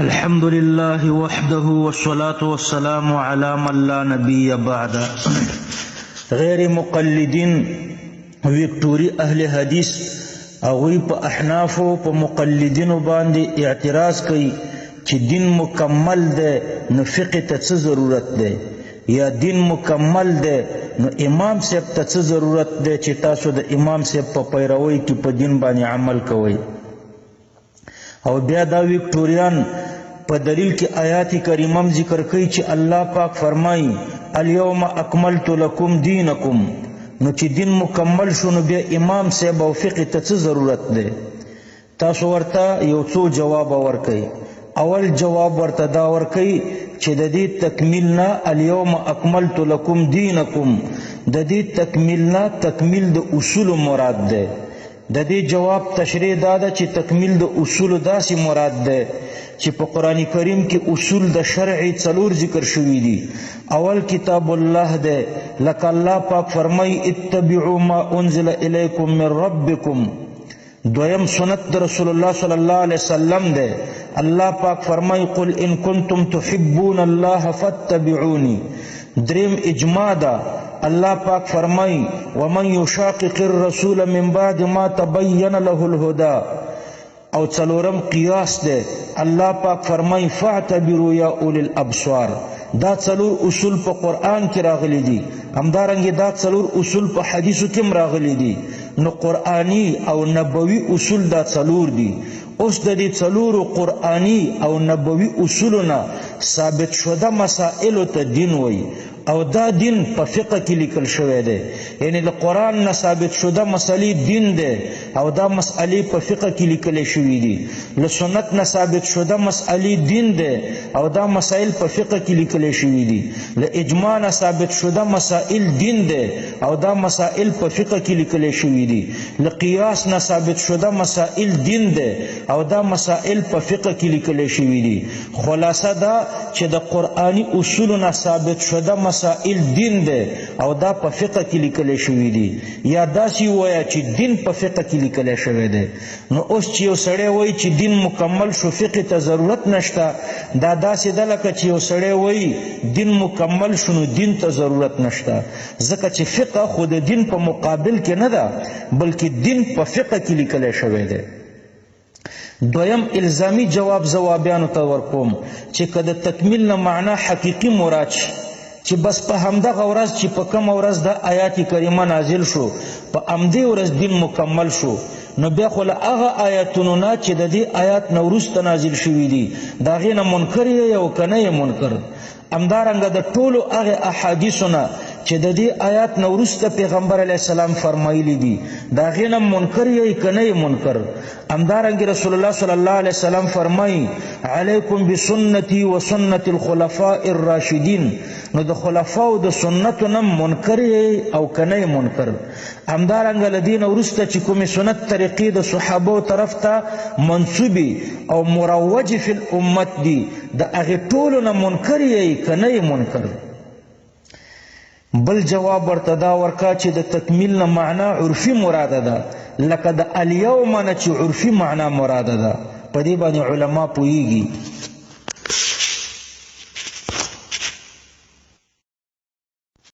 الحمد لله وحده والصلاة والسلام على من لا نبي بعد. غیر مقلدین ویکټوري اهل حدیث هغوی په احنافو په مقلدینو باندې اعتراض کوي چې دین مکمل دی نو فقه ته څه ضرورت دی، یا دین مکمل دی نو امام صاحب ته څه ضرورت دی چې تاسو د امام صاحب په پیروي کې په دین باندې عمل کوئ. او بیا دا ویکټوریان په دلیل کې آیات کریمه ذکر کوي چې الله پاک فرمایي الیوم اکملت لکم دینکم، نو چې دین مکمل شو نو بیا امام صاحب او فقه ته څه ضرورت دی؟ تاسو ورته یو څو جواب ورکئ. اول جواب ورته دا ورکئ چې د دې تکمیل نه الیوم اکملت لکم دینکم، د دې تکمیل نه تکمیل د اصول مراد دی. د دې جواب تشریح دا ده چې تکمیل د اصول داسې مراد ده چې په قرآن کریم کې اصول د شرع څلور ذکر شوي دي. اول کتاب الله ده، لکه الله پاک فرمای اتبعوا ما انزل الیکم من ربکم. دویم سنت د رسول الله صلی الله علیه وسلم ده، الله پاک فرمای قل ان کنتم تحبون الله فاتبعونی. دریم اجماع ده، اللہ پاک فرمائی ومن یشاقق الرسول من بعد ما تبین له الهدى. او څلورم قیاس دے، اللہ پاک فرمائی فاعتبروا یا اولی الابصار. دا څلور اصول په قرآن کې راغلی دي، همدارنګه دا څلور اصول په حدیثو کې راغلی دي. نو قرآنی او نبوی اصول دا څلور دي. اوس د دې څلورو قرآنی او نبوی اصولنا ثابت شده مسائلو ته دین وایي، او دا دین په فقه کې لیکل شوی دی. یعنی د قرآن نه ثابت شده مسئلې دین دی، او دا مسئلې په فقه کې لیکل شوي دي. له سنت نه ثابت شده مسئلې دین دی، او دا مسائل په فقه کې لیکل شوي دي. له اجماع نه ثابت شده مسائل دین دی، او دا مسائل په فقه کې لیکل شوي دي. له قیاس نه ثابت شده مسائل دین دی، او دا مسائل په فقه کې لیکل شوي دي. خلاصه دا چې د قرآنی اصولو نه ثابت شده مسائل دین دی، او دا په فقه کې لیکل شوي دي. یا داسې ووایه چې دین په فقه کې لیکل شوی دی. نو اوس چې یو سړی وایي چې دین مکمل شو فقه ته ضرورت نشته، دا داسې ده لکه چې یو سړی وایي دین مکمل شو نو دین ته ضرورت نشته، ځکه چې فقه خو د دین په مقابل کې نه ده، بلکې دین په فقه کې لیکل شوی دی. دویم الزامی جواب زوابیانو ته ورکوم چې که د تکمیل نه معنا حقیقی مراد شي، چې بس په همدغه ورځ چې په کومه ورځ د آیات کریمه نازل شو په همدې ورځ دین مکمل شو، نو بیا خو له هغه آیاتونو نه چې د دې آیات نه وروسته نازل شوي دي د هغې نه منکر یې او که نه یې منکر. همدارنګه د ټولو هغې احادیثو نه چې د دې آیات نه وروسته پیغمبر علیه السلام فرمایلی دي د هغې نه منکر یې که نه یې منکر. همدارنګه رسول الله صلی الله علیه وسلم فرمایي علیکم بسنتی و سنت الخلفاء الراشدین. نو د خلفاو د سنتو نه منکر یې او که نه یې منکر. همدارنګه له دې نه وروسته چې کومې سنت طریقې د صحابو طرف ته منسوبې او مروجې فی الامت دي، د هغې ټولو نه منکر یې که نه یې منکر. بل جواب ورته دا ورکا چې د تکمیل نه معنا عرفي مراده ده، لکه د الیوم نه چې عرفي معنا مراده ده. په دې باندې علما پوهیږي.